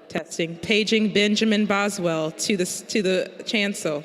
Testing. Paging Benjamin Boswell to the chancel.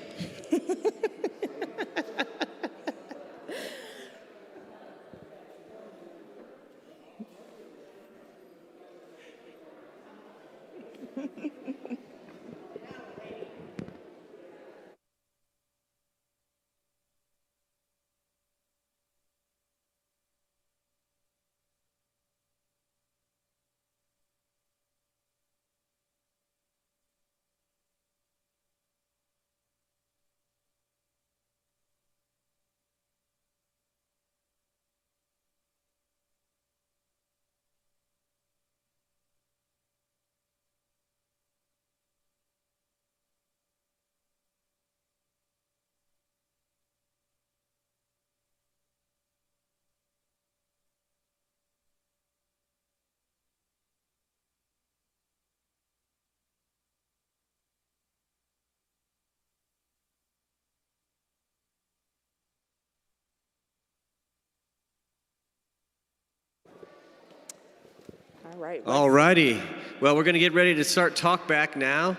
All righty. Well, we're going to get ready to start talk back now.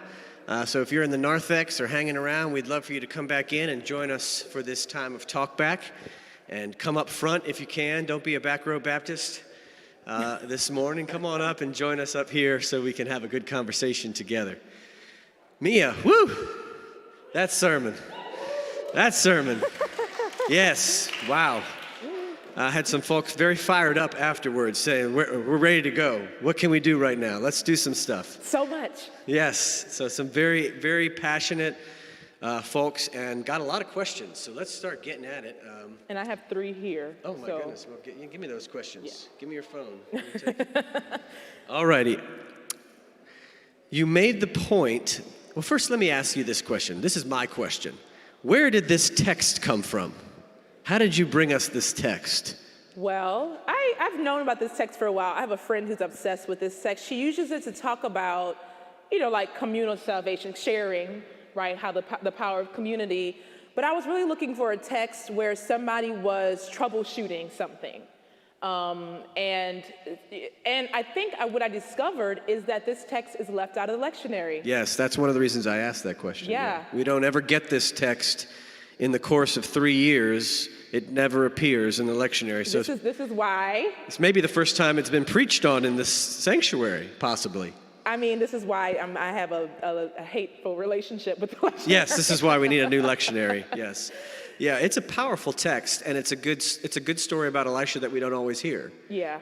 So if you're in the narthex or hanging around, we'd love for you to come back in and join us for this time of talk back. And come up front if you can. Don't be a back row Baptist this morning. Come on up and join us up here so we can have a good conversation together. Mia, woo! That sermon. Yes, wow. I had some folks very fired up afterwards saying, we're ready to go. What can we do right now? Let's do some stuff. So much. Yes, so some very, very passionate folks and got a lot of questions. So let's start getting at it. And I have 3 here. Oh my goodness, well, give me those questions. Yeah. Give me your phone. All righty. You made the point, well first let me ask you this question. This is my question. Where did this text come from? How did you bring us this text? Well, I've known about this text for a while. I have a friend who's obsessed with this text. She uses it to talk about, like communal salvation, sharing, right? How the power of community. But I was really looking for a text where somebody was troubleshooting something. And I think what I discovered is that this text is left out of the lectionary. Yes, that's one of the reasons I asked that question. Yeah. We don't ever get this text in the course of 3 years. It never appears in the lectionary. So this is why. It's maybe the first time it's been preached on in this sanctuary, possibly. I mean, this is why I have a hateful relationship with the lectionary. Yes, this is why we need a new lectionary. Yes. Yeah, it's a powerful text, and it's a good story about Elisha that we don't always hear. Yeah.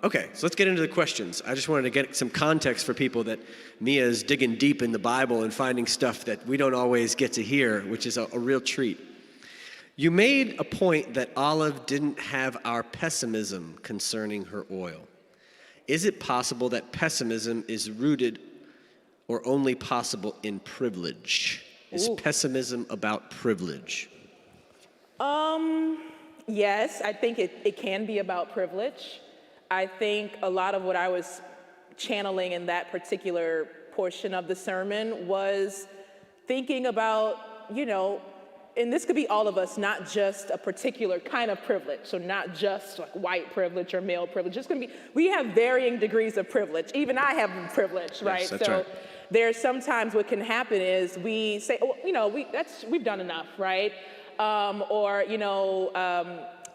Okay, so let's get into the questions. I just wanted to get some context for people that Mia is digging deep in the Bible and finding stuff that we don't always get to hear, which is a real treat. You made a point that Olive didn't have our pessimism concerning her oil. Is it possible that pessimism is rooted or only possible in privilege? Is pessimism about privilege? Yes, I think it can be about privilege. I think a lot of what I was channeling in that particular portion of the sermon was thinking about, and this could be all of us, not just a particular kind of privilege. So not just like white privilege or male privilege. It's going to be, we have varying degrees of privilege. Even I have privilege, right? Yes, that's right. There's sometimes what can happen is we say, we've done enough, right?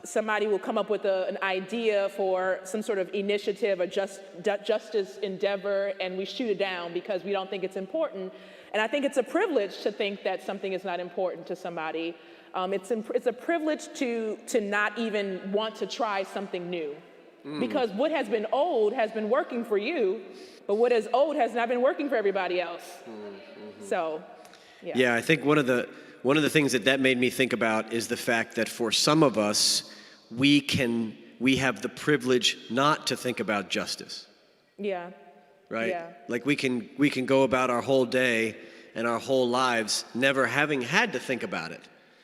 Somebody will come up with an idea for some sort of initiative or justice endeavor, and we shoot it down because we don't think it's important. And I think it's a privilege to think that something is not important to somebody. It's a privilege to not even want to try something new. Because what has been old has been working for you, but what is old has not been working for everybody else. So, yeah. Yeah, I think one of the things that made me think about is the fact that for some of us, we have the privilege not to think about justice. Yeah. Right? Yeah. Like we can go about our whole day and our whole lives never having had to think about it.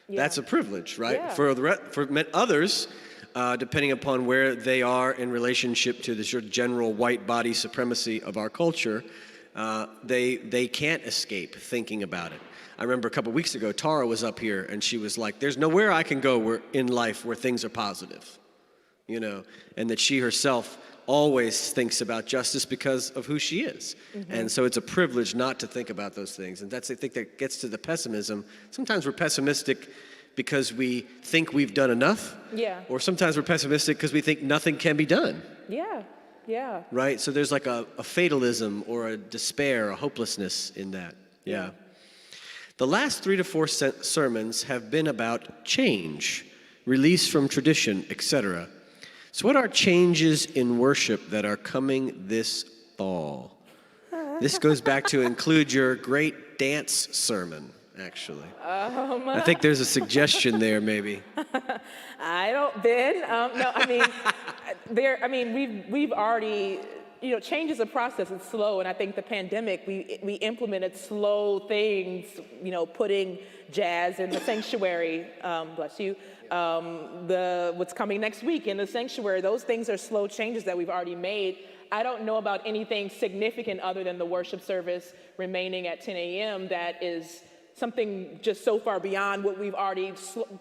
Yeah. That's a privilege, right? Yeah. For others, depending upon where they are in relationship to the sort of general white body supremacy of our culture, they can't escape thinking about it. I remember a couple weeks ago, Tara was up here and she was like, there's nowhere I can go in life where things are positive, and that she herself always thinks about justice because of who she is. And so it's a privilege not to think about those things. And that's, I think, that gets to the pessimism. Sometimes we're pessimistic because we think we've done enough. Yeah. Or sometimes we're pessimistic because we think nothing can be done. Yeah. Yeah. Right? So there's like a fatalism or a despair, a hopelessness in that. Yeah. The last 3 to 4 sermons have been about change, release from tradition, etc. So what are changes in worship that are coming this fall? This goes back to include your great dance sermon, actually. I think there's a suggestion there, maybe. I don't, Ben. No, I mean, we've already, change is a process. It's slow, and I think the pandemic, we implemented slow things. Putting jazz in the sanctuary. Bless you. What's coming next week in the sanctuary. Those things are slow changes that we've already made. I don't know about anything significant other than the worship service remaining at 10 a.m. that is something just so far beyond what we've already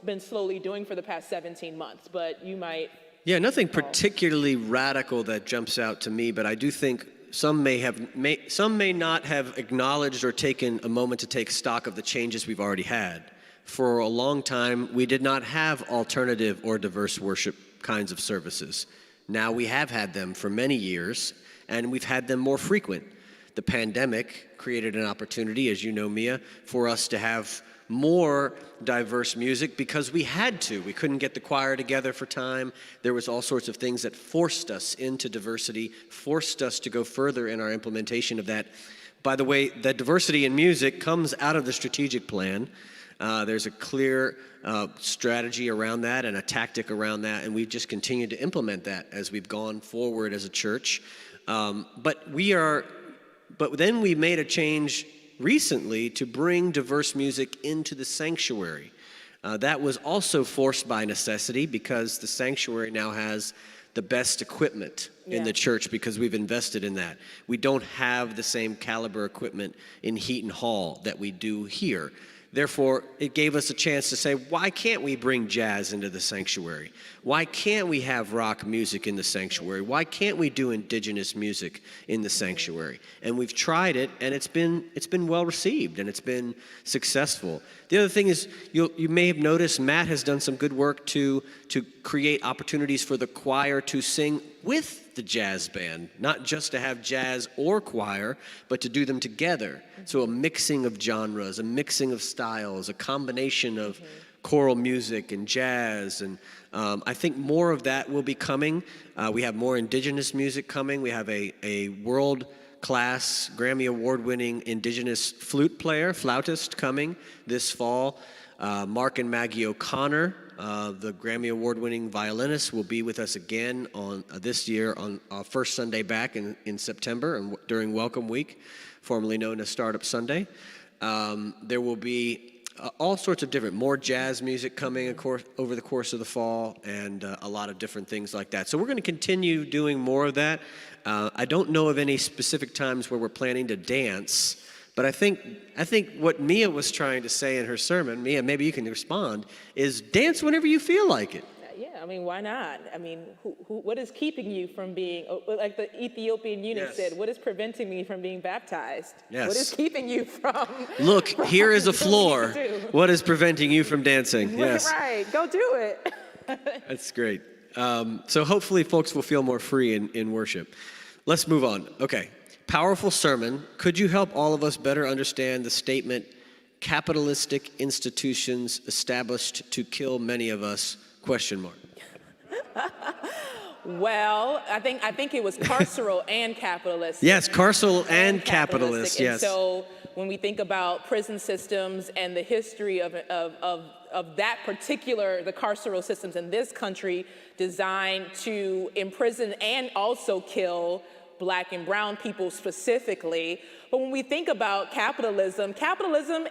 been slowly doing for the past 17 months. But you might... Yeah, nothing particularly radical that jumps out to me, but I do think some may not have acknowledged or taken a moment to take stock of the changes we've already had. For a long time, we did not have alternative or diverse worship kinds of services. Now we have had them for many years, and we've had them more frequent. The pandemic created an opportunity, as you know, Mia, for us to have more diverse music because we had to. We couldn't get the choir together for time. There was all sorts of things that forced us into diversity, forced us to go further in our implementation of that. By the way, the diversity in music comes out of the strategic plan. There's a clear strategy around that and a tactic around that, and we've just continued to implement that as we've gone forward as a church. But then we made a change recently to bring diverse music into the sanctuary. That was also forced by necessity because the sanctuary now has the best equipment in the church because we've invested in that. We don't have the same caliber equipment in Heaton Hall that we do here. Therefore, it gave us a chance to say, why can't we bring jazz into the sanctuary? Why can't we have rock music in the sanctuary? Why can't we do indigenous music in the sanctuary? And we've tried it, and it's been well received, and it's been successful. The other thing is, you may have noticed Matt has done some good work to create opportunities for the choir to sing with the jazz band, not just to have jazz or choir, but to do them together. So a mixing of genres, a mixing of styles, a combination of choral music and jazz, and I think more of that will be coming. We have more indigenous music coming. We have a world-class, Grammy Award-winning indigenous flautist coming this fall. Mark and Maggie O'Connor, the Grammy Award-winning violinist, will be with us again on this year on first Sunday back in September and during Welcome Week, formerly known as Startup Sunday. There will be all sorts of more jazz music coming, of course, over the course of the fall, and a lot of different things like that. So we're going to continue doing more of that. I don't know of any specific times where we're planning to dance, but I think what Mia was trying to say in her sermon, Mia, maybe you can respond, is dance whenever you feel like it. Yeah, why not? What is keeping you from being, like the Ethiopian eunuch said, what is preventing me from being baptized? Yes. What is keeping you from... Look, here is a floor. What is preventing you from dancing? Yes. Right, go do it. That's great. So hopefully folks will feel more free in worship. Let's move on. Okay. Powerful sermon. Could you help all of us better understand the statement, capitalistic institutions established to kill many of us, ? Well, I think it was carceral and capitalist. Yes, carceral and capitalist, yes. And so when we think about prison systems and the history of that particular, the carceral systems in this country designed to imprison and also kill Black and brown people specifically. But when we think about capitalism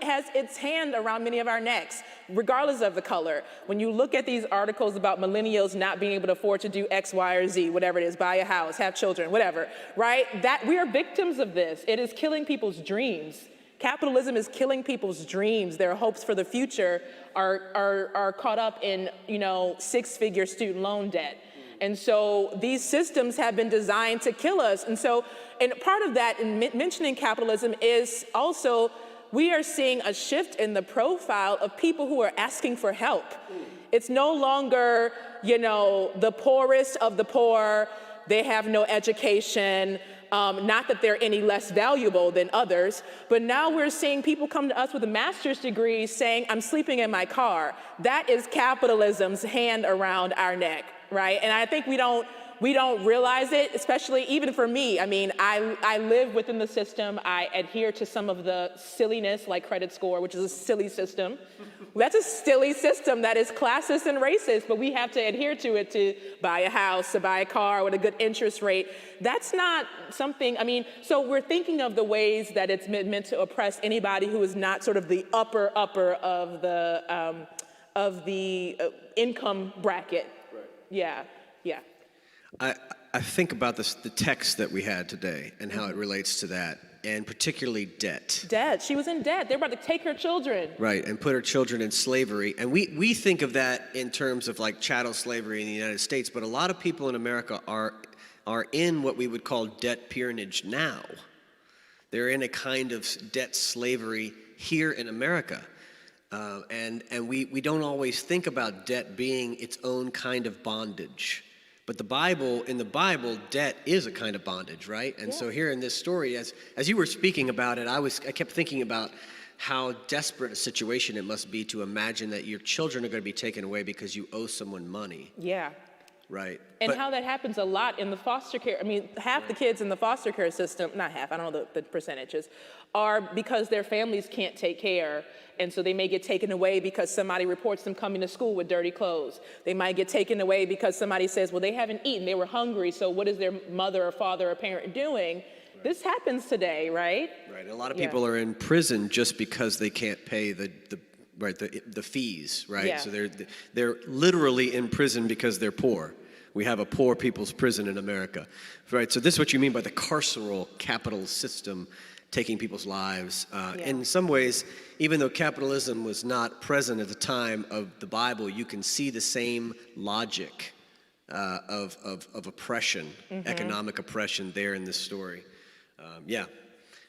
has its hand around many of our necks, regardless of the color. When you look at these articles about millennials not being able to afford to do X, Y, or Z, whatever it is, buy a house, have children, whatever, right? That we are victims of this. It is killing people's dreams. Capitalism is killing people's dreams. Their hopes for the future are caught up in, 6-figure student loan debt. And so these systems have been designed to kill us. And part of that in mentioning capitalism is also we are seeing a shift in the profile of people who are asking for help. It's no longer, the poorest of the poor, they have no education, not that they're any less valuable than others, but now we're seeing people come to us with a master's degree saying, I'm sleeping in my car. That is capitalism's hand around our neck, right? And I think we don't realize it, especially even for me. I mean, I live within the system. I adhere to some of the silliness, like credit score, which is a silly system. That's a silly system that is classist and racist, but we have to adhere to it to buy a house, to buy a car with a good interest rate. That's not something, so we're thinking of the ways that it's meant to oppress anybody who is not sort of the upper of the income bracket. Right. Yeah. I think about the text that we had today and how it relates to that, and particularly debt. Debt. She was in debt. They're about to take her children. Right, and put her children in slavery. And we think of that in terms of like chattel slavery in the United States, but a lot of people in America are in what we would call debt peonage now. They're in a kind of debt slavery here in America. And we don't always think about debt being its own kind of bondage. But in the Bible, debt is a kind of bondage, right? And so here in this story, as you were speaking about it, I kept thinking about how desperate a situation it must be to imagine that your children are going to be taken away because you owe someone money. Yeah. Right. And how that happens a lot in the foster care. Half the kids in the foster care system, not half, I don't know the percentages, are because their families can't take care. And so they may get taken away because somebody reports them coming to school with dirty clothes. They might get taken away because somebody says, well, they haven't eaten, they were hungry, so what is their mother or father or parent doing? Right. This happens today, right? Right, and a lot of people are in prison just because they can't pay the fees, right? Yeah. So they're literally in prison because they're poor. We have a poor people's prison in America, right? So this is what you mean by the carceral capital system taking people's lives. In some ways, even though capitalism was not present at the time of the Bible, you can see the same logic of oppression, economic oppression there in this story.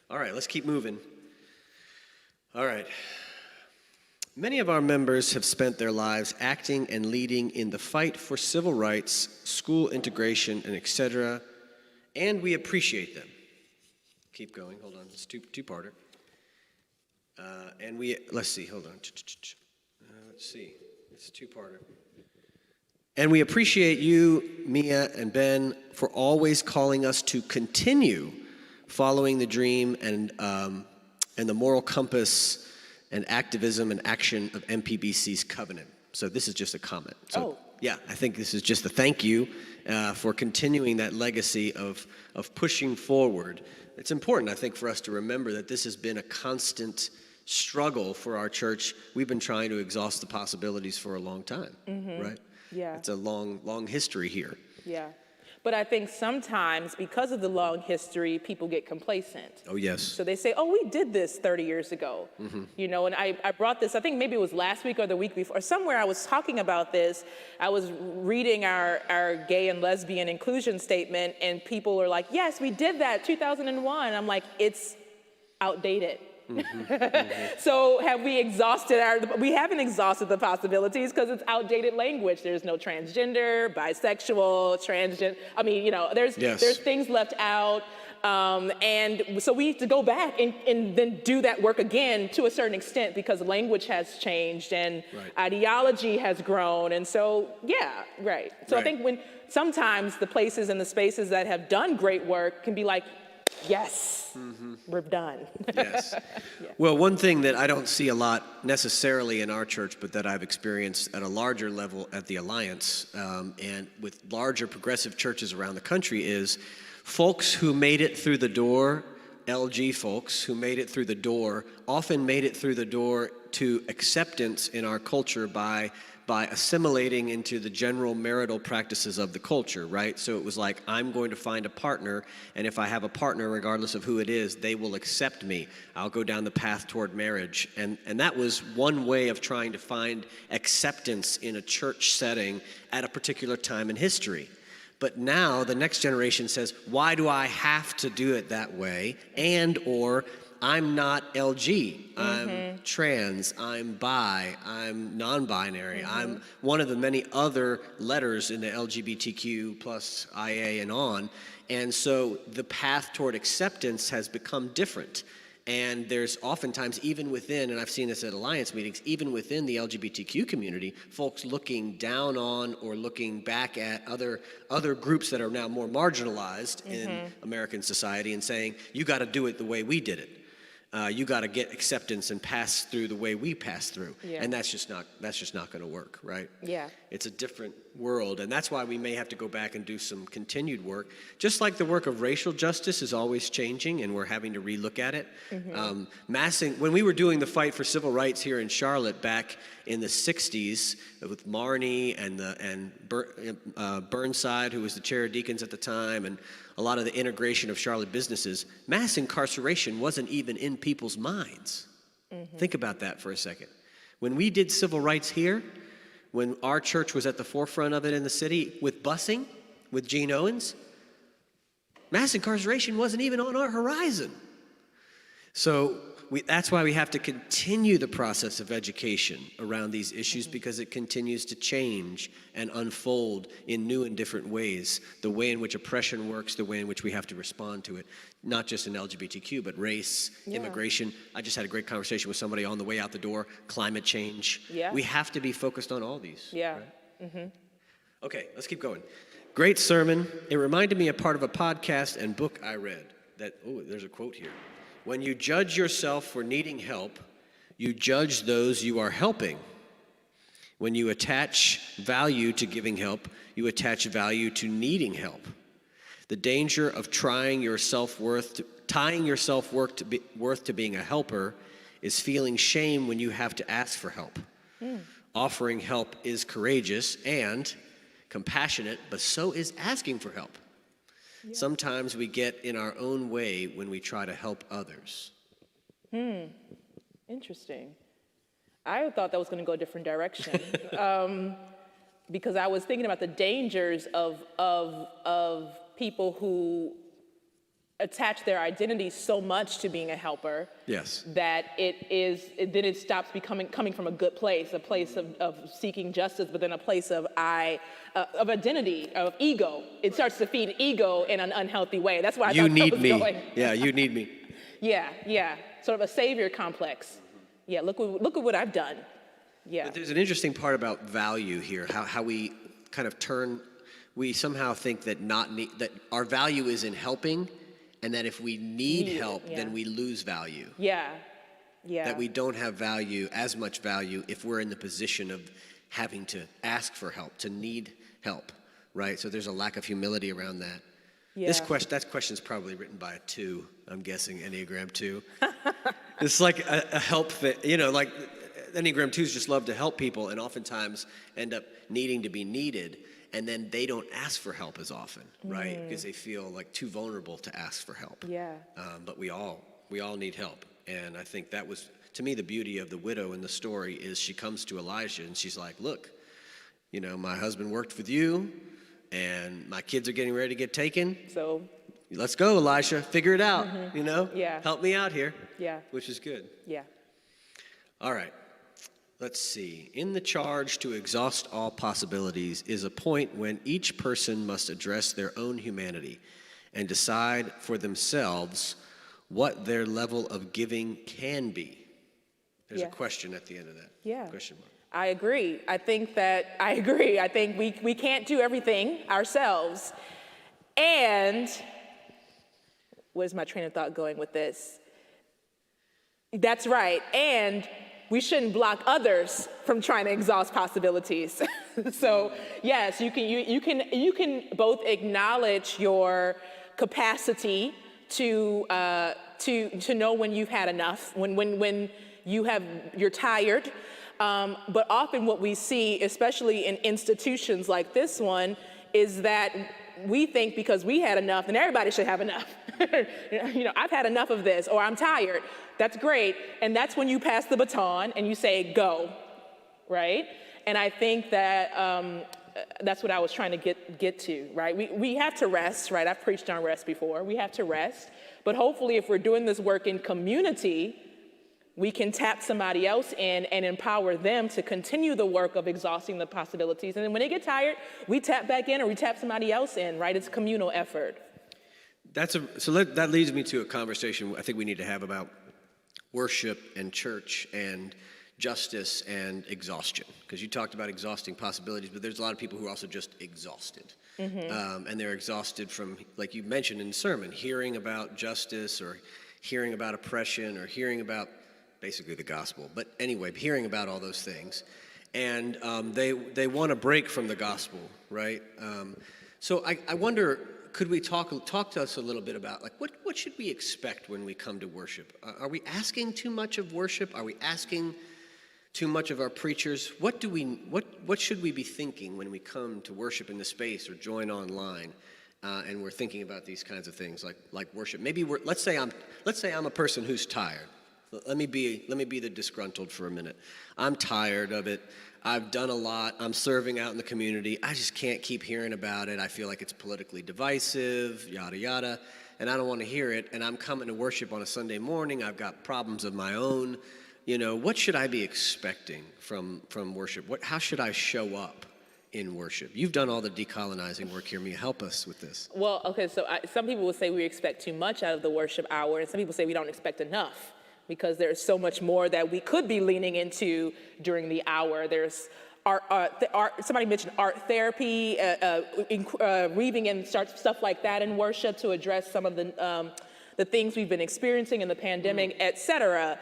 All right, let's keep moving. All right. Many of our members have spent their lives acting and leading in the fight for civil rights, school integration, and etc., and we appreciate them. Keep going, hold on, it's two-parter. Let's see, hold on. Let's see, it's a two-parter. And we appreciate you, Mia and Ben, for always calling us to continue following the dream and the moral compass and activism and action of MPBC's covenant. So this is just a comment. So, I think this is just a thank you for continuing that legacy of pushing forward. It's important, I think, for us to remember that this has been a constant struggle for our church. We've been trying to exhaust the possibilities for a long time, right? Yeah. It's a long history here. Yeah. But I think sometimes, because of the long history, people get complacent. Oh, yes. So they say, we did this 30 years ago. And I brought this, I think maybe it was last week or the week before, somewhere I was talking about this. I was reading our gay and lesbian inclusion statement, and people were like, yes, we did that, 2001. I'm like, it's outdated. So have we exhausted we haven't exhausted the possibilities because it's outdated language. There's no transgender, bisexual, transgender. There's things left out. And so we need to go back and then do that work again to a certain extent because language has changed and ideology has grown. And so, So I think when sometimes the places and the spaces that have done great work can be like, yes, we're done. Yes. Well, one thing that I don't see a lot necessarily in our church, but that I've experienced at a larger level at the Alliance and with larger progressive churches around the country is folks who made it through the door, LG folks who made it through the door, often made it through the door to acceptance in our culture by assimilating into the general marital practices of the culture, right? So it was like, I'm going to find a partner, and if I have a partner, regardless of who it is, they will accept me. I'll go down the path toward marriage. And that was one way of trying to find acceptance in a church setting at a particular time in history. But now the next generation says, why do I have to do it that way? And or I'm not LG, I'm trans, I'm bi, I'm non-binary, I'm one of the many other letters in the LGBTQ plus IA and on. And so the path toward acceptance has become different. And there's oftentimes, even within, and I've seen this at Alliance meetings, even within the LGBTQ community, folks looking down on or looking back at other groups that are now more marginalized in American society and saying, you got to do it the way we did it. You got to get acceptance and pass through the way we pass through, and that's just not going to work, right? Yeah. It's a different world, and that's why we may have to go back and do some continued work. Just like the work of racial justice is always changing, and we're having to relook at it. When we were doing the fight for civil rights here in Charlotte back in the '60s with Marnie and Burnside, who was the chair of deacons at the time, and a lot of the integration of Charlotte businesses, mass incarceration wasn't even in people's minds. Think about that for a second. When we did civil rights here, when our church was at the forefront of it in the city with busing, with Gene Owens, mass incarceration wasn't even on our horizon. So that's why we have to continue the process of education around these issues, because it continues to change and unfold in new and different ways. The way in which oppression works, the way in which we have to respond to it, not just in LGBTQ, but race, immigration. I just had a great conversation with somebody on the way out the door, climate change. We have to be focused on all these. Right? Okay, let's keep going. Great sermon. It reminded me of part of a podcast and book I read that, there's a quote here. When you judge yourself for needing help, you judge those you are helping. When you attach value to giving help, you attach value to needing help. The danger of tying your self-worth to being a helper is feeling shame when you have to ask for help. Offering help is courageous and compassionate, but so is asking for help. Sometimes we get in our own way when we try to help others. Interesting. I thought that was going to go a different direction because I was thinking about the dangers of people who attach their identity so much to being a helper that it stops coming from a good place, a place of seeking justice, but then a place of identity, of ego. It starts to feed ego in an unhealthy way. That's why I thought that was going. Yeah, you need me. Yeah. Sort of a savior complex. Yeah, look at what I've done. Yeah. But there's an interesting part about value here, how we kind of we somehow think that that our value is in helping, and that if we need help, then we lose value. Yeah. That we don't have as much value if we're in the position of having to ask for help, to need help, right? So there's a lack of humility around that. Yeah. That question's probably written by a 2, I'm guessing, Enneagram 2. It's like a help thing, like Enneagram 2s just love to help people and oftentimes end up needing to be needed. And then they don't ask for help as often, right? Because they feel like too vulnerable to ask for help. Yeah. But we all need help. And I think that was, to me, the beauty of the widow in the story is she comes to Elijah and she's like, look, my husband worked with you and my kids are getting ready to get taken. So let's go, Elisha, figure it out, Yeah. Help me out here. Yeah. Which is good. Yeah. All right. Let's see. In the charge to exhaust all possibilities is a point when each person must address their own humanity and decide for themselves what their level of giving can be. There's a question at the end of that. Yeah. Question mark. I agree. I think we can't do everything ourselves. And where's my train of thought going with this? That's right. And we shouldn't block others from trying to exhaust possibilities. So yes, you can both acknowledge your capacity to know when you've had enough, when you're tired. But often what we see, especially in institutions like this one, is that we think because we had enough, then everybody should have enough. I've had enough of this, or I'm tired. That's great. And that's when you pass the baton and you say, go, right? And I think that that's what I was trying to get to, right? We have to rest, right? I've preached on rest before. We have to rest. But hopefully if we're doing this work in community, we can tap somebody else in and empower them to continue the work of exhausting the possibilities. And then when they get tired, we tap back in or we tap somebody else in, right? It's a communal effort. That leads me to a conversation I think we need to have about worship and church and justice and exhaustion. Because you talked about exhausting possibilities, but there's a lot of people who are also just exhausted. And they're exhausted from, like you mentioned in the sermon, hearing about justice or hearing about oppression or hearing about basically the gospel. But anyway, hearing about all those things. And they want to break from the gospel, right? So I wonder, could we talk to us a little bit about, like, what should we expect when we come to worship? Are we asking too much of worship? Are we asking too much of our preachers? What should we be thinking when we come to worship in the space or join online, and we're thinking about these kinds of things like worship? Maybe let's say I'm a person who's tired. Let me be the disgruntled for a minute. I'm tired of it. I've done a lot. I'm serving out in the community. I just can't keep hearing about it. I feel like it's politically divisive, yada, yada, and I don't want to hear it. And I'm coming to worship on a Sunday morning. I've got problems of my own. What should I be expecting from worship? How should I show up in worship? You've done all the decolonizing work here. Mia, help us with this. Well, okay, so some people will say we expect too much out of the worship hour, and some people say we don't expect enough, because there's so much more that we could be leaning into during the hour. There's art, somebody mentioned art therapy, weaving in stuff like that in worship to address some of the things we've been experiencing in the pandemic, et cetera.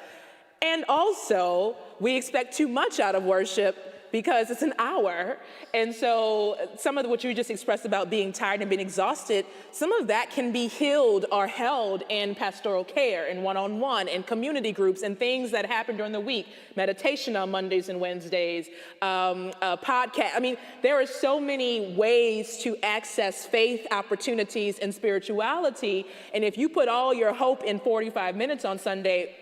And also, we expect too much out of worship because it's an hour. And so some of what you just expressed about being tired and being exhausted, some of that can be healed or held in pastoral care and one-on-one and community groups and things that happen during the week, meditation on Mondays and Wednesdays, podcast. I mean, there are so many ways to access faith opportunities and spirituality. And if you put all your hope in 45 minutes on Sunday,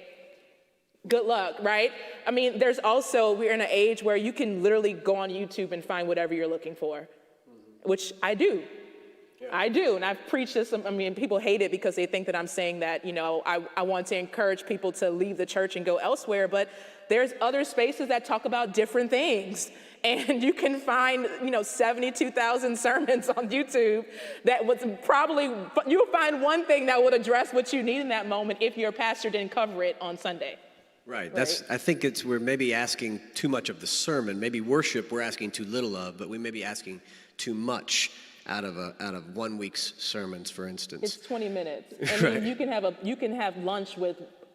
good luck, right? I mean, we're in an age where you can literally go on YouTube and find whatever you're looking for, which I do. Yeah. I do, and I've preached this. I mean, people hate it because they think that I'm saying that, I want to encourage people to leave the church and go elsewhere, but there's other spaces that talk about different things. And you can find, 72,000 sermons on YouTube that you'll find one thing that would address what you need in that moment if your pastor didn't cover it on Sunday. Right. I think we're maybe asking too much of the sermon. Maybe worship we're asking too little of, but we may be asking too much out of 1 week's sermons, for instance. It's 20 minutes. I Right. mean, you can have lunch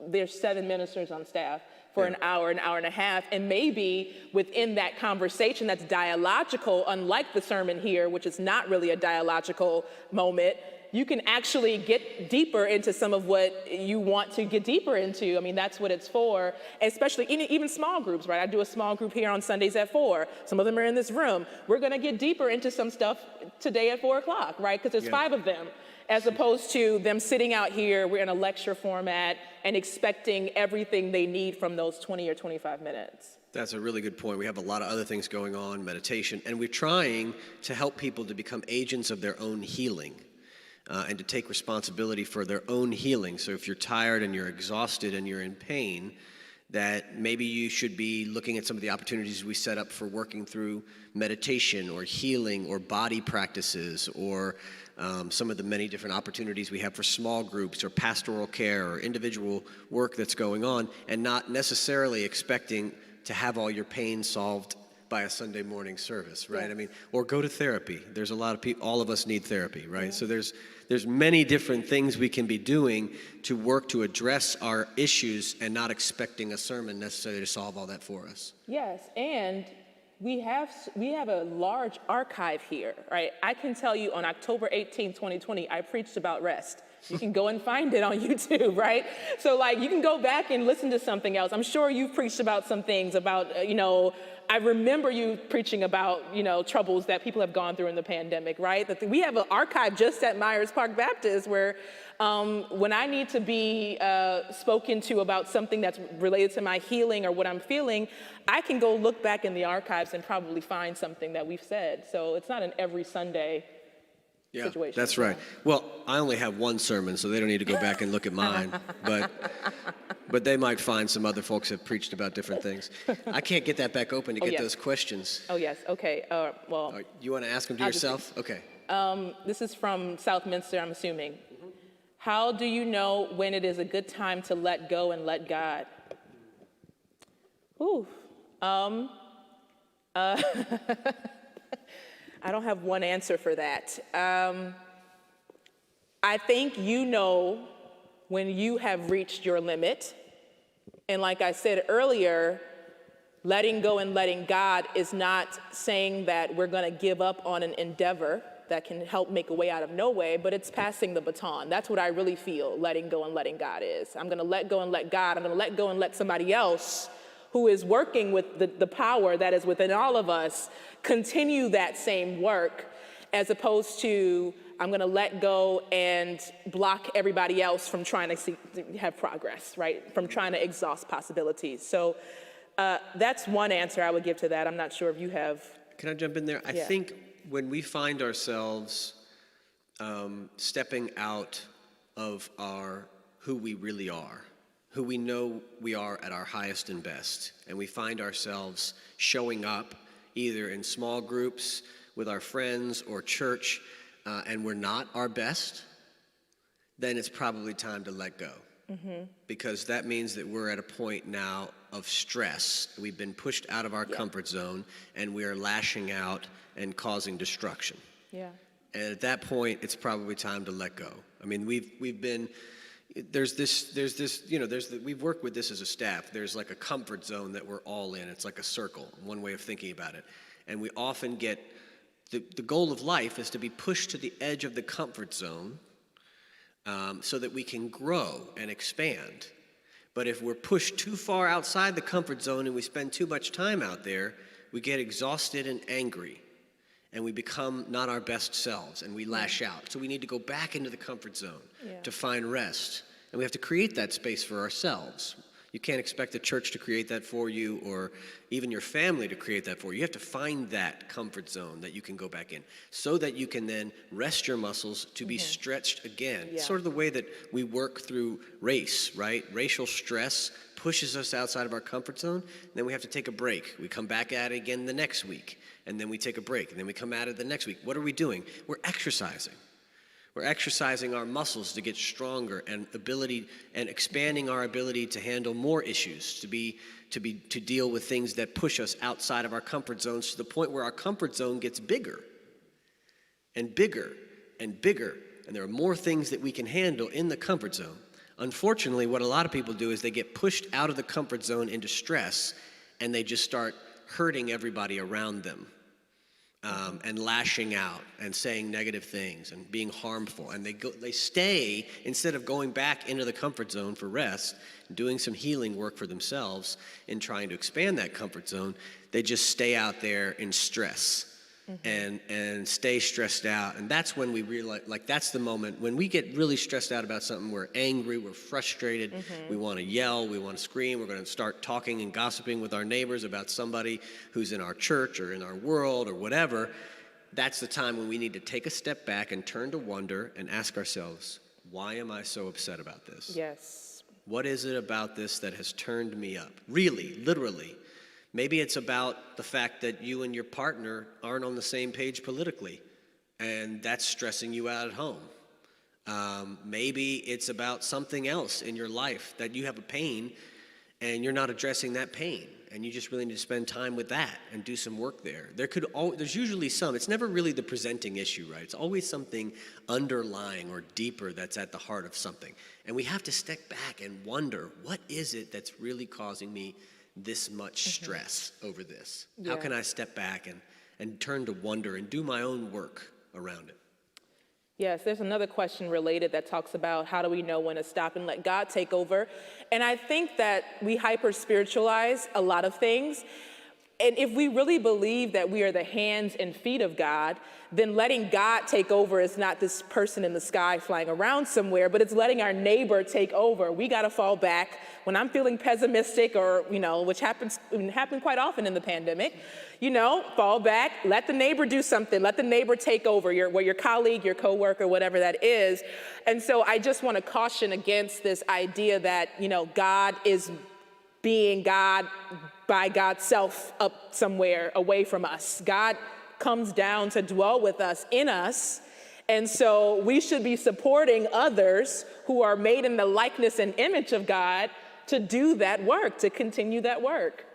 there's 7 ministers on staff for an hour and a half, and maybe within that conversation that's dialogical, unlike the sermon here, which is not really a dialogical moment, you can actually get deeper into some of what you want to get deeper into. I mean, that's what it's for, especially even small groups, right? I do a small group here on Sundays at 4. Some of them are in this room. We're gonna get deeper into some stuff today at 4 o'clock, right? Because there's 5 of them, as opposed to them sitting out here, we're in a lecture format and expecting everything they need from those 20 or 25 minutes. That's a really good point. We have a lot of other things going on, meditation, and we're trying to help people to become agents of their own healing. And to take responsibility for their own healing. So if you're tired and you're exhausted and you're in pain, that maybe you should be looking at some of the opportunities we set up for working through meditation or healing or body practices or some of the many different opportunities we have for small groups or pastoral care or individual work that's going on, and not necessarily expecting to have all your pain solved by a Sunday morning service, right? Yeah. I mean, or go to therapy. There's a lot of people, all of us need therapy, right? Yeah. So there's many different things we can be doing to work to address our issues and not expecting a sermon necessarily to solve all that for us. Yes, and we have a large archive here, right? I can tell you on October 18, 2020, I preached about rest. You can go and find it on YouTube, right? So like you can go back and listen to something else. I'm sure you've preached about some things about, I remember you preaching about, troubles that people have gone through in the pandemic, right? We have an archive just at Myers Park Baptist where when I need to be spoken to about something that's related to my healing or what I'm feeling, I can go look back in the archives and probably find something that we've said. So it's not an every Sunday situation. That's right. Well, I only have one sermon, so they don't need to go back and look at mine. But they might find some other folks have preached about different things. I can't get that back open to get those questions. Oh, yes. Okay. Well. You want to ask them to yourself? Okay. This is from Southminster, I'm assuming. How do you know when it is a good time to let go and let God? Ooh. I don't have one answer for that. I think you know when you have reached your limit. And like I said earlier, letting go and letting God is not saying that we're going to give up on an endeavor that can help make a way out of no way, but it's passing the baton. That's what I really feel letting go and letting God is. I'm going to let go and let God. I'm going to let go and let somebody else who is working with the power that is within all of us continue that same work, as opposed to I'm going to let go and block everybody else from trying to have progress, right? From trying to exhaust possibilities. So that's one answer I would give to that. I'm not sure if you have. Can I jump in there? I think when we find ourselves stepping out of who we really are, who we know we are at our highest and best, and we find ourselves showing up either in small groups with our friends or church, and we're not our best, then it's probably time to let go. Mm-hmm. Because that means that we're at a point now of stress. We've been pushed out of our comfort zone, and we are lashing out and causing destruction. Yeah. And at that point, it's probably time to let go. I mean, we've been. We've worked with this as a staff. There's like a comfort zone that we're all in. It's like a circle, one way of thinking about it. And we often get, the goal of life is to be pushed to the edge of the comfort zone so that we can grow and expand. But if we're pushed too far outside the comfort zone and we spend too much time out there, we get exhausted and angry. And we become not our best selves, and we lash out. So we need to go back into the comfort zone to find rest. And we have to create that space for ourselves. You can't expect the church to create that for you, or even your family to create that for you. You have to find that comfort zone that you can go back in, so that you can then rest your muscles to be stretched again. It's sort of the way that we work through race, right? Racial stress pushes us outside of our comfort zone, and then we have to take a break. We come back at it again the next week, and then we take a break, and then we come at it the next week. What are we doing? We're exercising. We're exercising our muscles to get stronger and expanding our ability to handle more issues, to deal with things that push us outside of our comfort zones, to the point where our comfort zone gets bigger and bigger and bigger, and there are more things that we can handle in the comfort zone. Unfortunately, what a lot of people do is they get pushed out of the comfort zone into stress, and they just start hurting everybody around them. And lashing out and saying negative things and being harmful. And they stay, instead of going back into the comfort zone for rest, doing some healing work for themselves and trying to expand that comfort zone, they just stay out there in stress and stay stressed out. And that's when we realize, that's the moment when we get really stressed out about something. We're angry, we're frustrated, we want to yell, we want to scream, we're going to start talking and gossiping with our neighbors about somebody who's in our church or in our world or whatever. That's the time when we need to take a step back and turn to wonder and ask ourselves, why am I so upset about this? Yes. What is it about this that has turned me up? Really, literally. Maybe it's about the fact that you and your partner aren't on the same page politically, and that's stressing you out at home. Maybe it's about something else in your life, that you have a pain and you're not addressing that pain, and you just really need to spend time with that and do some work there. There's usually it's never really the presenting issue, right? It's always something underlying or deeper that's at the heart of something. And we have to step back and wonder, what is it that's really causing me this much stress over this? How can I step back and turn to wonder and do my own work around it? Yes, there's another question related that talks about how do we know when to stop and let God take over. And I think that we hyper-spiritualize a lot of things. And if we really believe that we are the hands and feet of God, then letting God take over is not this person in the sky flying around somewhere, but it's letting our neighbor take over. We got to fall back. When I'm feeling pessimistic or, which happened quite often in the pandemic, fall back, let the neighbor do something, let the neighbor take over, your colleague, your coworker, whatever that is. And so I just want to caution against this idea that, God is being God by God's self up somewhere away from us. God comes down to dwell with us, in us. And so we should be supporting others who are made in the likeness and image of God to do that work, to continue that work.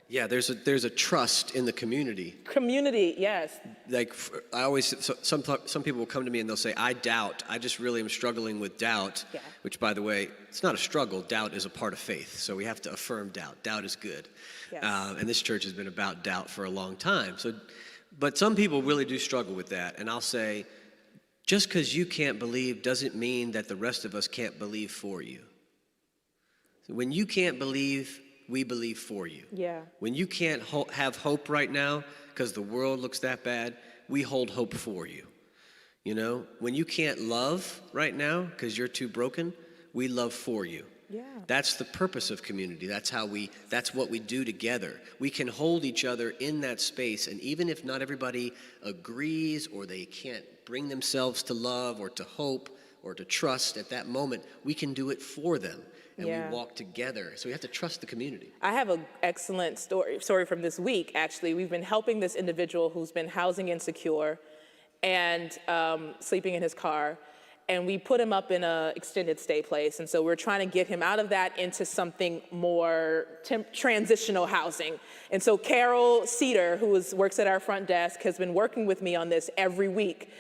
Yeah, there's a trust in the community. Community, yes. Like I always, some people will come to me and they'll say, I doubt. I just really am struggling with doubt. Yeah. Which, by the way, it's not a struggle. Doubt is a part of faith. So we have to affirm doubt. Doubt is good. Yes. And this church has been about doubt for a long time. But some people really do struggle with that. And I'll say, just because you can't believe doesn't mean that the rest of us can't believe for you. When you can't believe, we believe for you. Yeah. When you can't have hope right now because the world looks that bad, we hold hope for you. When you can't love right now because you're too broken, we love for you. Yeah. That's the purpose of community. That's what we do together. We can hold each other in that space, and even if not everybody agrees or they can't bring themselves to love or to hope or to trust at that moment, we can do it for them. And Yeah. we walk together. So we have to trust the community. I have an excellent story from this week, actually. We've been helping this individual who's been housing insecure and sleeping in his car. And we put him up in an extended stay place. And so we're trying to get him out of that into something more transitional housing. And so Carol Cedar, who works at our front desk, has been working with me on this every week.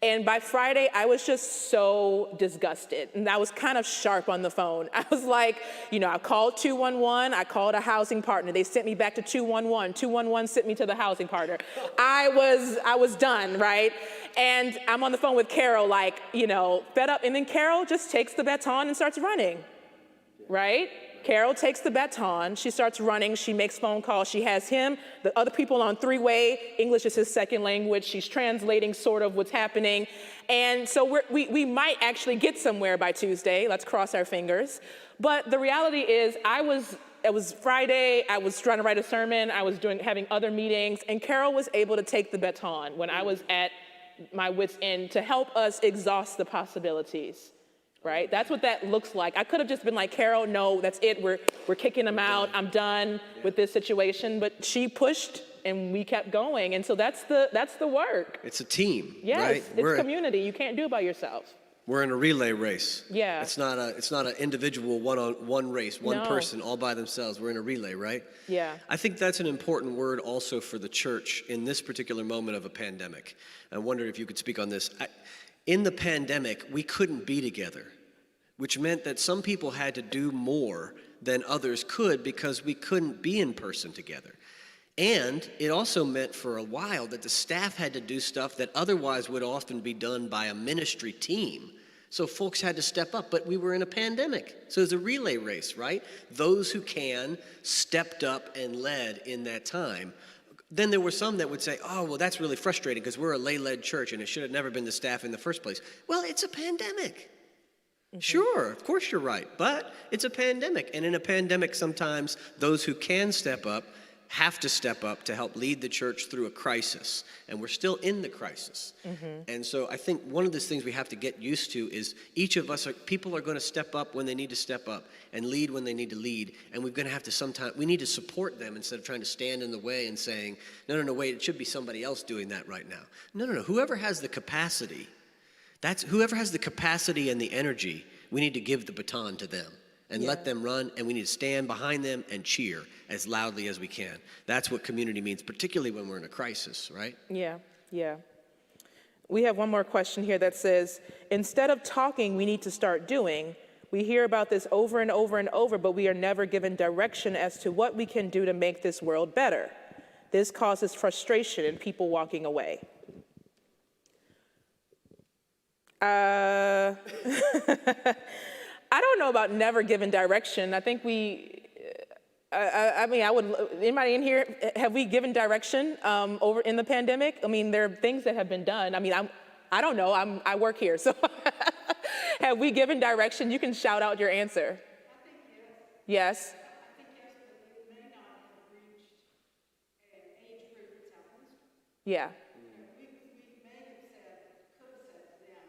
And by Friday, I was just so disgusted. And I was kind of sharp on the phone. I was like, I called 211. I called a housing partner. They sent me back to 211. 211 sent me to the housing partner. I was done, right? And I'm on the phone with Carol, fed up. And then Carol just takes the baton and starts running, right? Carol takes the baton, she starts running, she makes phone calls, she has him, the other people on three-way, English is his second language, she's translating sort of what's happening. And so we might actually get somewhere by Tuesday, let's cross our fingers. But the reality is it was Friday, I was trying to write a sermon, I was having other meetings, and Carol was able to take the baton when I was at my wit's end to help us exhaust the possibilities. Right? That's what that looks like. I could have just been like, Carol, no, that's it. We're kicking him out. I'm done with this situation. But she pushed and we kept going. And so that's the work. It's a team, yes, right? It's community. You can't do it by yourself. We're in a relay race. Yeah. It's not an individual one race, one person all by themselves. We're in a relay, right? Yeah. I think that's an important word also for the church in this particular moment of a pandemic. I wonder if you could speak on this. In the pandemic, we couldn't be together, which meant that some people had to do more than others could because we couldn't be in person together. And it also meant for a while that the staff had to do stuff that otherwise would often be done by a ministry team. So folks had to step up, but we were in a pandemic. So it's a relay race, right? Those who can stepped up and led in that time. Then there were some that would say, oh, well, that's really frustrating because we're a lay-led church and it should have never been the staff in the first place. Well, it's a pandemic. Mm-hmm. Sure, of course you're right, but it's a pandemic. And in a pandemic, sometimes those who can step up have to step up to help lead the church through a crisis. And we're still in the crisis. Mm-hmm. And so I think one of the things we have to get used to is each of us, people are going to step up when they need to step up and lead when they need to lead. And we're going to have to we need to support them instead of trying to stand in the way and saying, no, wait, it should be somebody else doing that right now. No. Whoever has the capacity, whoever has the capacity and the energy, we need to give the baton to them. And let them run, and we need to stand behind them and cheer as loudly as we can. That's what community means, particularly when we're in a crisis, right? Yeah. We have one more question here that says, instead of talking, we need to start doing. We hear about this over and over and over, but we are never given direction as to what we can do to make this world better. This causes frustration and people walking away. I don't know about never giving direction. I think I would, anybody in here, have we given direction over in the pandemic? I mean, there are things that have been done. I mean, I don't know, I work here, so have we given direction? You can shout out your answer. I think yes. Yes? I think yes, but it may not have reached an age group at Southwestern. Yeah. We may have said, could have said to them,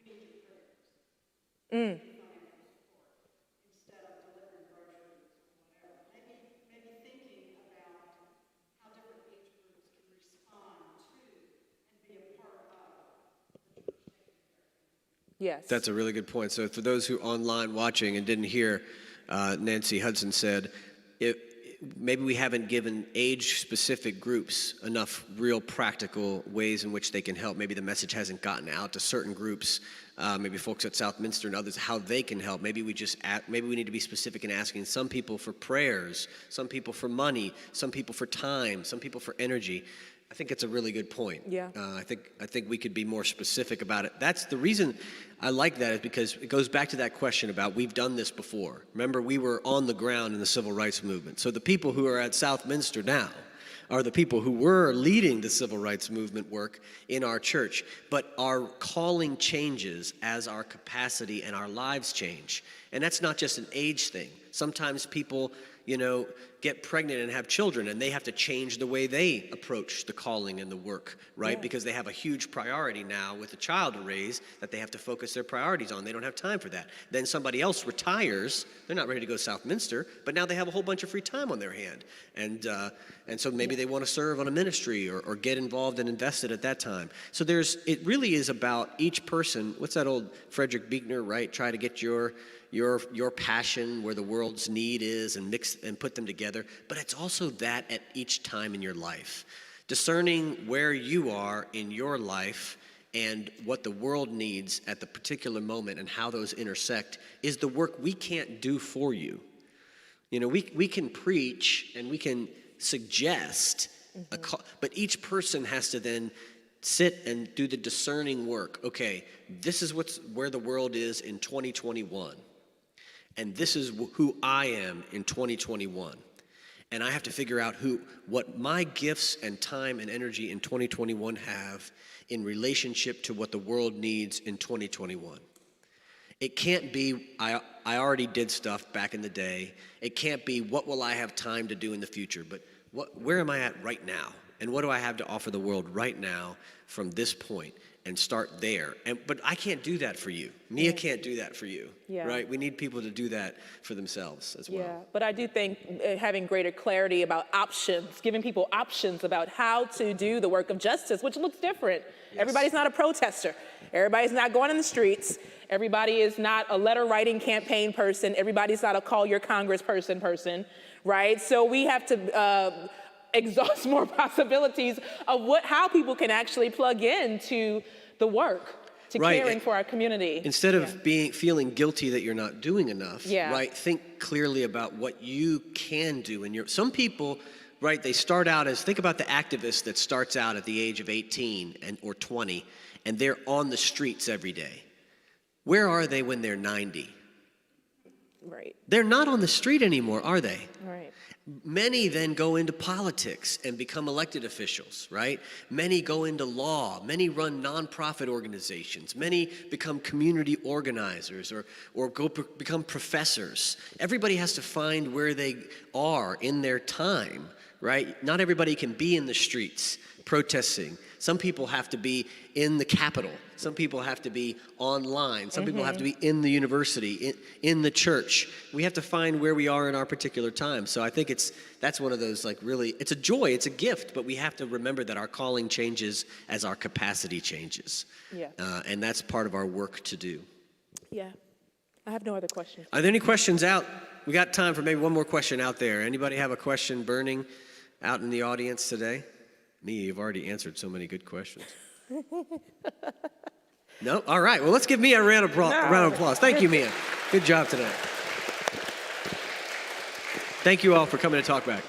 we need your prayers. Financial support instead of delivering groceries or whatever. Maybe thinking about how different age groups can respond to and be a part of. Yes. That's a really good point. So for those who are online watching and didn't hear, Nancy Hudson said, maybe we haven't given age-specific groups enough real practical ways in which they can help. Maybe the message hasn't gotten out to certain groups, maybe folks at Southminster and others, how they can help. Maybe we need to be specific in asking some people for prayers, some people for money, some people for time, some people for energy. I think it's a really good point. Yeah. I think we could be more specific about it. That's the reason I like that, is because it goes back to that question about we've done this before. Remember, we were on the ground in the civil rights movement. So the people who are at Southminster now are the people who were leading the civil rights movement work in our church. But our calling changes as our capacity and our lives change. And that's not just an age thing. Sometimes people, get pregnant and have children, and they have to change the way they approach the calling and the work, right? Yeah. Because they have a huge priority now with a child to raise that they have to focus their priorities on. They don't have time for that. Then somebody else retires. They're not ready to go to Southminster, but now they have a whole bunch of free time on their hand. And so maybe they want to serve on a ministry or get involved and invested at that time. So it really is about each person. What's that old Frederick Buechner, right? Try to get your passion where the world's need is and mix and put them together. But it's also that at each time in your life. Discerning where you are in your life and what the world needs at the particular moment and how those intersect is the work we can't do for you. We can preach and we can suggest, but each person has to then sit and do the discerning work. Okay, this is where the world is in 2021. And this is who I am in 2021. And I have to figure out what my gifts and time and energy in 2021 have in relationship to what the world needs in 2021. It can't be, I already did stuff back in the day. It can't be, what will I have time to do in the future? But where am I at right now? And what do I have to offer the world right now from this point? And start there. But I can't do that for you. Mia can't do that for you, right? We need people to do that for themselves as well. Yeah, but I do think having greater clarity about options, giving people options about how to do the work of justice, which looks different. Yes. Everybody's not a protester. Everybody's not going in the streets. Everybody is not a letter writing campaign person. Everybody's not a call your congressperson person, right? So we have to exhaust more possibilities of how people can actually plug into the work, to caring for our community. Instead of feeling guilty that you're not doing enough, right? Think clearly about what you can do. Some people, right, they start out think about the activist that starts out at the age of 18 or 20, and they're on the streets every day. Where are they when they're 90? Right. They're not on the street anymore, are they? Right. Many then go into politics and become elected officials, right? Many go into law. Many run nonprofit organizations. Many become community organizers or become professors. Everybody has to find where they are in their time, right? Not everybody can be in the streets protesting. Some people have to be in the Capitol. Some people have to be online. Some people have to be in the university, in the church. We have to find where we are in our particular time. So I think that's one of those really, it's a joy, it's a gift, but we have to remember that our calling changes as our capacity changes. Yeah. And that's part of our work to do. Yeah. I have no other questions. Are there any questions out? We got time for maybe one more question out there. Anybody have a question burning out in the audience today? Me, you've already answered so many good questions. No? All right. Well, let's give Mia a round of applause. Thank you, Mia. Good job today. Thank you all for coming to Talk Back.